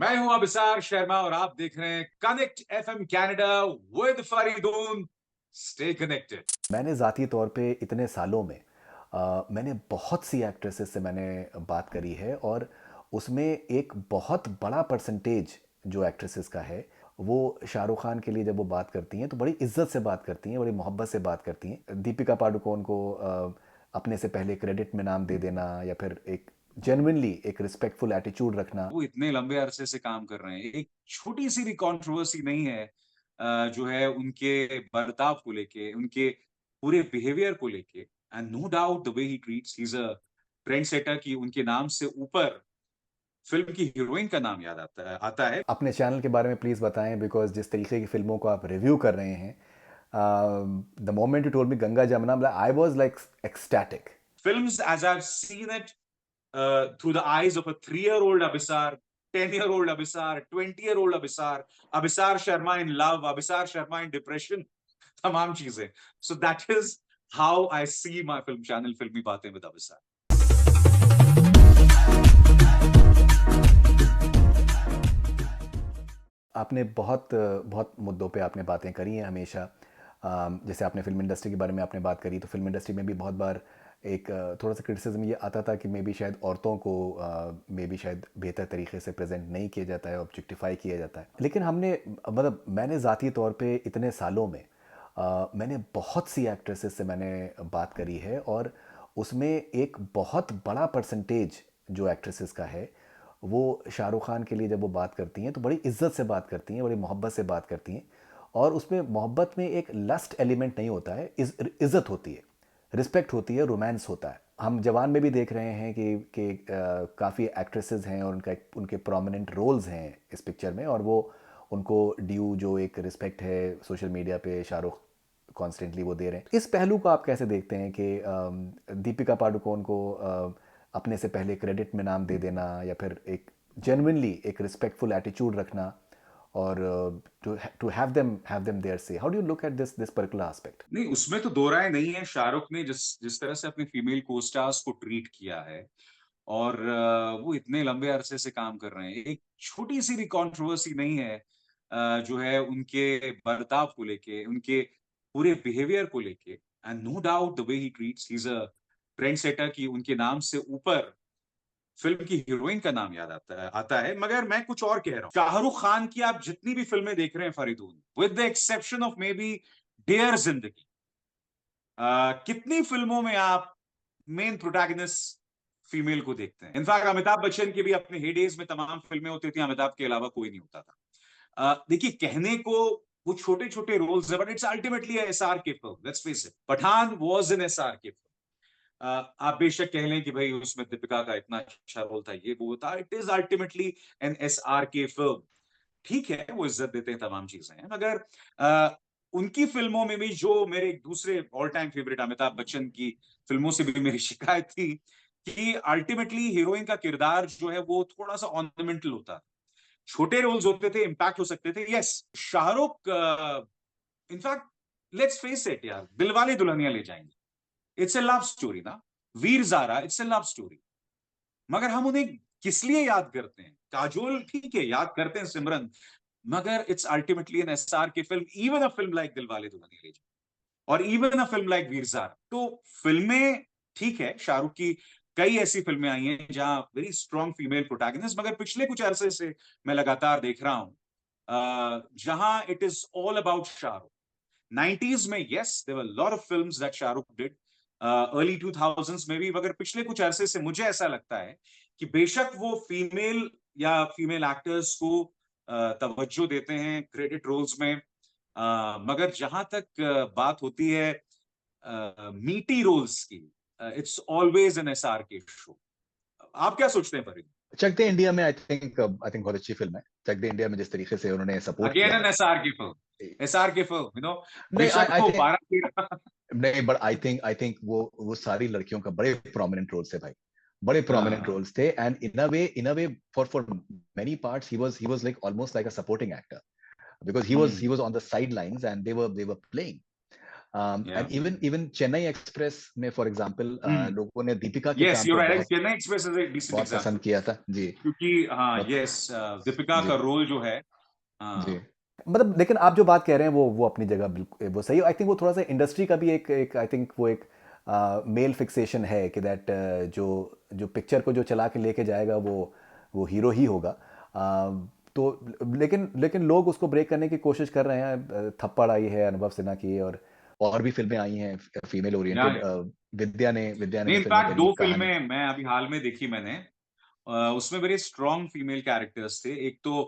मैं हूं अभिसार शर्मा और आप देख रहे हैं connect FM Canada with Faridoon. Stay connected. मैंने ज़ाती तौर पे इतने सालों में मैंने बहुत सी एक्ट्रेसेस से मैंने बात करी है और उसमें एक बहुत बड़ा परसेंटेज जो एक्ट्रेसेस का है वो शाहरुख खान के लिए जब वो बात करती हैं तो बड़ी इज्जत से बात करती हैं, बड़ी मोहब्बत से बात करती हैं। दीपिका पादुकोण को अपने से पहले क्रेडिट में नाम दे देना या फिर एक जेन्युइनली एक रिस्पेक्टफुल एटीट्यूड रखना। वो इतने लंबे अरसे से काम कर रहे हैं, एक छोटी सी भी कंट्रोवर्सी नहीं है। जो है उनके बर्ताव को लेके, उनके पूरे बिहेवियर को लेके। And no doubt the way he treats, he is a trend setter की उनके नाम से ऊपर फिल्म की हीरोइन का नाम याद आता है। अपने चैनल के बारे में प्लीज़ बताएं, बिकॉज जिस तरीके की फिल्मों को आप रिव्यू कर रहे हैं, the moment you told me Ganga Jamuna, I was like ecstatic. Films as I've seen it through the eyes of a 3-year-old Abhisar, 10-year-old Abhisar, 20-year-old Abhisar, Abhisar Sharma in love, Abhisar Sharma in depression, तमाम चीजें. So that is how I see my film channel, Filmi Baatein with Abhisar. आपने बहुत बहुत मुद्दों पे आपने बातें करी हैं हमेशा। जैसे आपने फिल्म इंडस्ट्री के बारे में आपने बात करी, तो फिल्म इंडस्ट्री में भी बहुत बार एक थोड़ा सा क्रिटिसिज्म ये आता था कि मे बी शायद औरतों को मे बी शायद बेहतर तरीके से प्रेजेंट नहीं किया जाता है, ऑब्जेक्टिफाई किया जाता है। लेकिन हमने मतलब मैंने ज़ाती तौर पे इतने सालों में मैंने बहुत सी एक्ट्रेसेस से मैंने बात करी है और उसमें एक बहुत बड़ा परसेंटेज जो एक्ट्रेसेस का है वो शाहरुख खान के लिए जब वो बात करती हैं तो बड़ी इज्जत से बात करती हैं, बड़ी मोहब्बत से बात करती हैं। और उसमें मोहब्बत में एक लस्ट एलिमेंट नहीं होता है, इज्जत होती है, रिस्पेक्ट होती है, रोमांस होता है। हम जवान में भी देख रहे हैं कि काफ़ी एक्ट्रेसेस हैं और उनके प्रोमिनेंट रोल्स हैं इस पिक्चर में, और वो उनको ड्यू जो एक रिस्पेक्ट है सोशल मीडिया पे शाहरुख कॉन्स्टेंटली वो दे रहे हैं। इस पहलू को आप कैसे देखते हैं कि दीपिका पादुकोण को अपने से पहले क्रेडिट में नाम दे देना या फिर एक जेन्युइनली एक रिस्पेक्टफुल एटीट्यूड रखना, और टू हैव देम देयर से, how do you look at this particular aspect? नहीं, उसमें तो दो राय नहीं है। शाहरुख ने जिस जिस तरह से अपने फीमेल को स्टार्स को ट्रीट किया है और वो इतने लंबे अरसे से काम कर रहे हैं, एक छोटी सी भी कंट्रोवर्सी नहीं है। जो है उनके बर्ताव को लेके, उनके पूरे बिहेवियर को लेके। And no doubt the way he treats, he is a trend setter की उनके नाम से ऊपर फिल्म की हीरोइन का नाम याद आता है। मगर मैं कुछ और कह रहा हूँ। शाहरुख खान की आप जितनी भी फिल्में देख रहे हैं Faridoon, with the exception of maybe Dear Zindagi, कितनी फिल्मों में आप मेन प्रोटैगनिस्ट फीमेल को देखते हैं? इनफैक्ट अमिताभ बच्चन की भी अपने हेडेज में तमाम फिल्में होती थी, अमिताभ के अलावा कोई नहीं होता था। देखिए, कहने को वो छोटे छोटे रोल्स है, but it's ultimately SRK film. Let's face it, Pathaan was an SRK film. आप बेशक कह लें कि भाई उसमें दीपिका का इतना अच्छा रोल था, ये वो था, it is ultimately an SRK film. ठीक है, वो इज्जत देते हैं, तमाम चीजें हैं, मगर उनकी फिल्मों में भी जो मेरे एक दूसरे all time favourite Amitabh Bachchan की फिल्मों से भी मेरी शिकायत थी कि अल्टीमेटली हीरोइन का किरदार जो है वो थोड़ा सा ऑर्नामेंटल होता है। छोटे रोल्स होते थे, इम्पैक्ट हो सकते थे। Yes, Shahrukh in fact let's face it यार, दिलवाले दुल्हनिया ले जाएंगे, इट्स ए लव स्टोरी ना। Veer Zaara, it's a love story. मगर हम उन्हें किस लिए याद करते हैं? काजोल ठीक है, याद करते हैं सिमरन, मगर इट्स अल्टीमेटली एन एसआर की film. Even a film like Dilwale Dulhania ले जाएंगे और even a film like Veer Zaara. तो फिल्में ठीक है, शाहरुख की कई ऐसी फिल्में आई हैं जहां वेरी स्ट्रॉन्ग फीमेल प्रोटैगनिस्ट, मगर पिछले कुछ अरसे से मैं लगातार देख रहा हूं जहां it is all about Shahrukh. 90s में yes, there were lot of films that Shahrukh did, early 2000s में भी, मगर पिछले कुछ अरसे से मुझे ऐसा लगता है कि बेशक वो फीमेल या फीमेल एक्टर्स को तवज्जो देते हैं क्रेडिट रोल्स में, मगर जहां तक बात होती है मीटी रोल्स की, इट्स ऑलवेज एन एसआर के शो। आप क्या सोचते हैं फरीद? चक दे इंडिया में आई थिंक बहुत अच्छी फिल्म है। चक दे इंडिया में जिस तरीके से उन्होंने सपोर्ट अगेन किया एन है। एसआर की फिल्म, एसआर की फिल्म, नहीं, बेशक आई वो थिंक 12-13। नहीं, बट आई थिंक वो सारी लड़कियों का बड़े प्रोमिनेंट रोल्स थे भाई, बड़े प्रोमिनेंट रोल्स थे। And in a way for many parts he was like almost like a supporting actor, because he was on the sidelines and they were playing. Yeah. And even Chennai express में for example Hmm. लोगों ने दीपिका के Yes, काम you're को right. बहुत Chennai Express is a decent बहुत पसंद example. किया था जी। क्योंकि हाँ, बहुत yes, दीपिका जी का रोल जो है, जी। हाँ, मतलब लेकिन आप जो बात कह रहे हैं वो अपनी जगह बिल्कुल वो सही है। आई थिंक वो थोड़ा सा इंडस्ट्री का भी एक आई थिंक वो एक मेल फिक्सेशन है कि दैट जो जो पिक्चर को जो चला के लेके जाएगा वो हीरो ही होगा। तो लेकिन लेकिन लोग उसको ब्रेक करने की कोशिश कर रहे हैं। थप्पड़ आई है अनुभव सिन्हा की, और भी फिल्में आई हैं फीमेल या ओरिएंटेड। विद्या ने नहीं, जो फिल्में इनफैक्ट करी दो कहानी। फिल्में मैं अभी हाल में देखी मैंने, उसमें बड़े स्ट्रॉन्ग फीमेल कैरेक्टर्स थे। एक तो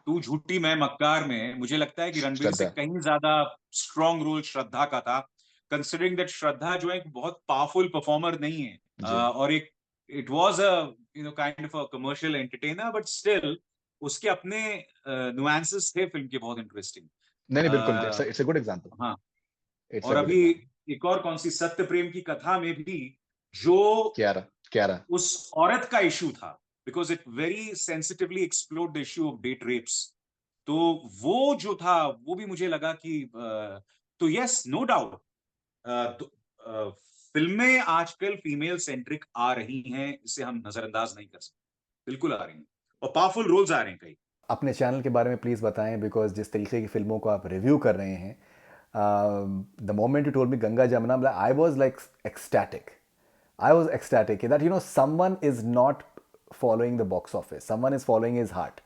तू झूठी मैं मक्कार में मुझे लगता है कि रणवीर से श्रद्धा कहीं ज्यादा स्ट्रॉन्ग रोल श्रद्धा का था, कंसिडरिंग दैट श्रद्धा जो है एक बहुत पावरफुल परफॉर्मर नहीं है, जी। और एक it was a kind of a commercial entertainer, but still उसके अपने नुआंसेस थे फिल्म के बहुत इंटरेस्टिंग। नहीं नहीं बिल्कुल, इट्स अ गुड एग्जांपल। हाँ, इट्स अ और गुड अभी एग्जांपल। एक और कौन सी सत्य प्रेम की कथा में भी जो क्यारा क्यारा। उस औरत का इशू था, because it very sensitively explored the issue of date rapes, तो वो जो था वो भी मुझे लगा कि तो यस, नो डाउट, फिल्में आजकल फीमेल सेंट्रिक आ रही हैं, इसे हम नजरअंदाज नहीं कर सकते, बिल्कुल आ रही हैं, और पावरफुल रोल्स आ रहे हैं कई। अपने चैनल के बारे में प्लीज़ बताएं, बिकॉज जिस तरीके की फिल्मों को आप रिव्यू कर रहे हैं, the moment you told me Ganga Jamuna, I was like ecstatic. I was ecstatic that someone is not following the box office, someone is following his heart.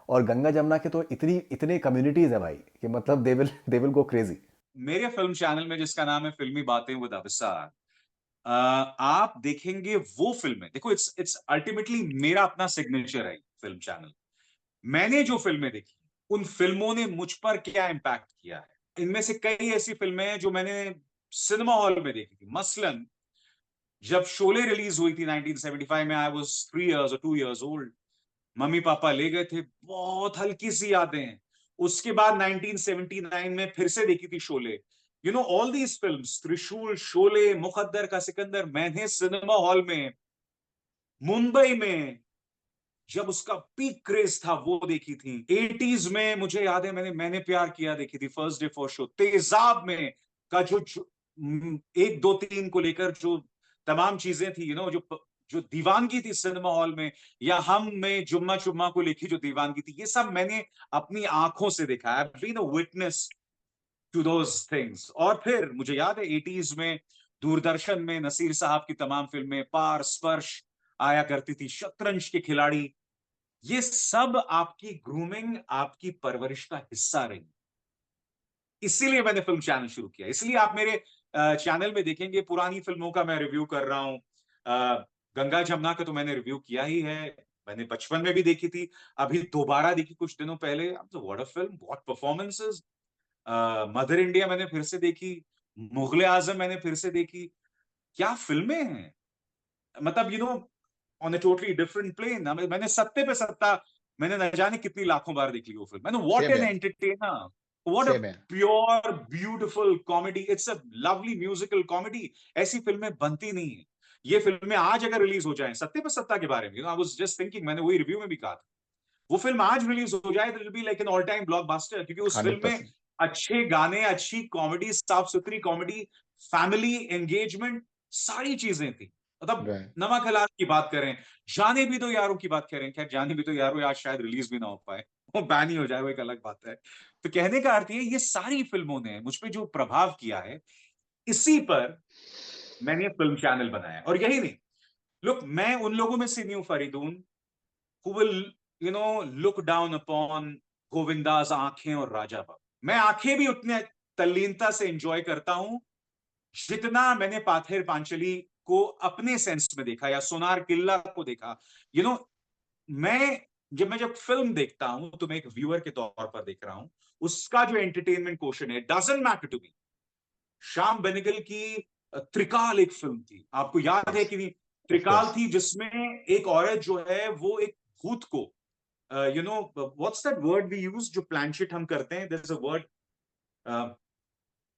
और गंगा जमुना के तो इतने कम्युनिटीज है भाई कि मतलब दे विल गो क्रेजी। मेरे फिल्म चैनल में जिसका नाम है फिल्मी बातें विद अविसार, आप देखेंगे वो फिल्में, देखो इट्स इट्स अल्टीमेटली मेरा अपना सिग्नेचर है फिल्म चैनल। मैंने जो फिल्में देखी, उन फिल्मों ने मुझ पर क्या इम्पैक्ट किया है, इनमें से कई ऐसी फिल्में हैं जो मैंने सिनेमा हॉल में देखी थी। मसलन जब शोले रिलीज हुई थी 1975 में, आई वाज 3 इयर्स और 2 इयर्स ओल्ड, मम्मी पापा ले गए थे, बहुत हल्की सी यादें हैं। उसके बाद 1979 में फिर से देखी थी शोले। ऑल दीज फिल्म्स, त्रिशूल, शोले, मुकद्दर का सिकंदर, मैंने सिनेमा हॉल में मुंबई में जब उसका पीक क्रेज था वो देखी थी। 80s में मुझे याद है मैंने मैंने प्यार किया देखी थी, फर्स्ट डे फर्स्ट शो। तेजाब में का एक दो तीन को लेकर जो तमाम चीजें थी, जो दीवानगी थी सिनेमा हॉल में, या हम में जुम्मा चुम्मा को लेकर जो दीवानगी थी, ये सब मैंने अपनी आंखों से देखा। I have been a witness to those things. और फिर मुझे याद है 80s में दूरदर्शन में नसीर साहब की तमाम फिल्में, पार, स्पर्श आया करती थी, शतरंज के खिलाड़ी, ये सब आपकी ग्रूमिंग, आपकी परवरिश का हिस्सा रही। इसीलिए मैंने फिल्म चैनल शुरू किया, इसलिए आप मेरे चैनल में देखेंगे पुरानी फिल्मों का मैं रिव्यू कर रहा हूं। गंगा जमुना का तो मैंने रिव्यू किया ही है, मैंने बचपन में भी देखी थी, अभी दोबारा देखी कुछ दिनों पहले। What a film, what performances. Mother India मैंने फिर से देखी, मुगले आजम मैंने फिर से देखी। क्या फिल्में हैं, मतलब on a totally different plane. मैंने सत्ते पे सत्ता मैंने न जाने कितनी लाखों बार देख ली वो फिल्म। मैंने व्हाट सेम एन है। एंटरटेनर, व्हाट अ सेम है। Pure beautiful comedy, it's a lovely musical comedy. ऐसी फिल्में बनती नहीं है। ये फिल्में आज अगर रिलीज हो जाएं, सत्ते पे सत्ता के बारे में, आई वाज जस्ट थिंकिंग, मैंने वही रिव्यू में भी कहा था, वो फिल्म आज रिलीज हो जाए तो it be like an all time blockbuster, क्योंकि उस हंड्रेड फिल्म में परसेंट अच्छे गाने, अच्छी कॉमेडी, साफ सुथरी कॉमेडी, फैमिली एंगेजमेंट, सारी चीजें थी। मतलब नमक हलाल की बात करें, जाने भी तो यारों की बात करें, खैर जाने भी तो यारों आज शायद रिलीज भी ना हो पाए, वो बैन ही हो जाए, वो एक अलग बात है। तो कहने का अर्थ ये सारी फिल्मों ने मुझ पे जो प्रभाव किया है, इसी पर मैंने फिल्म चैनल बनाया। और यही नहीं, लुक, मैं उन लोगों में से नहीं हूं Faridoon who will look down upon Govindas आंखें और राजा बाबू। मैं आंखें भी उतने तल्लीनता से एंजॉय करता हूं जितना मैंने पाथेर पांचली को अपने सेंस में देखा, या सोनार किल्ला को देखा। यू you नो know, मैं जब फिल्म देखता हूं तो मैं एक व्यूअर के तौर पर देख रहा हूं, उसका जो एंटरटेनमेंट क्वेश्चन है, doesn't matter to me. Shyam Benegal की त्रिकाल एक फिल्म थी, आपको याद है कि नहीं? Of Trikal course. थी जिसमें एक औरत जो है वो एक भूत को, what's that word we use, जो प्लानशिट हम करते हैं, there is a word,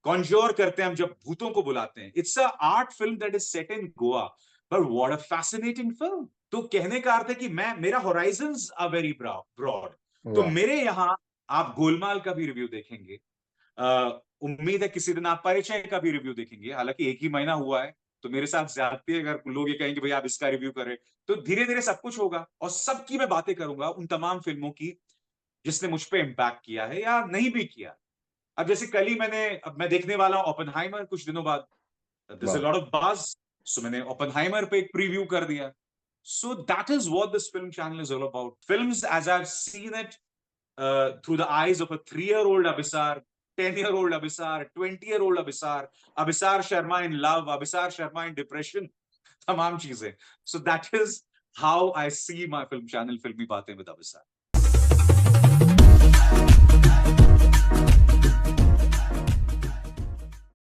conjure करते हैं हम जब भूतों को बुलाते हैं। It's a art film that is set in Goa, but what a fascinating film. तो कहने का अर्थ है कि मेरा होराइजन्स आर वेरी ब्रॉड। तो वाह। मेरे यहाँ आप गोलमाल का भी रिव्यू देखेंगे, उम्मीद है किसी दिन आप परिचय का भी रिव्यू देखेंगे, हालांकि एक ही महीना हुआ है, तो मेरे साथ ज्यादती है अगर लोग ये कहेंगे भाई आप इसका रिव्यू करें, तो धीरे धीरे सब कुछ होगा और सबकी मैं बातें करूंगा, उन तमाम फिल्मों की जिसने मुझ पे इम्पैक्ट किया है या नहीं भी किया। अब जैसे कल ही अब मैं देखने वाला हूं ओपेनहाइमर कुछ दिनों बाद, दिस अ वाह। लॉट ऑफ बज़, सो मैंने ओपेनहाइमर पे एक प्रीव्यू कर दिया। So that is what this film channel is all about. Films as I've seen it through the eyes of a 3-year-old Abhisar, 10-year-old Abhisar, 20-year-old Abhisar, Abhisar Sharma in love, Abhisar Sharma in depression, tamam cheezein. So that is how I see my film channel, Filmi Baatein with Abhisar.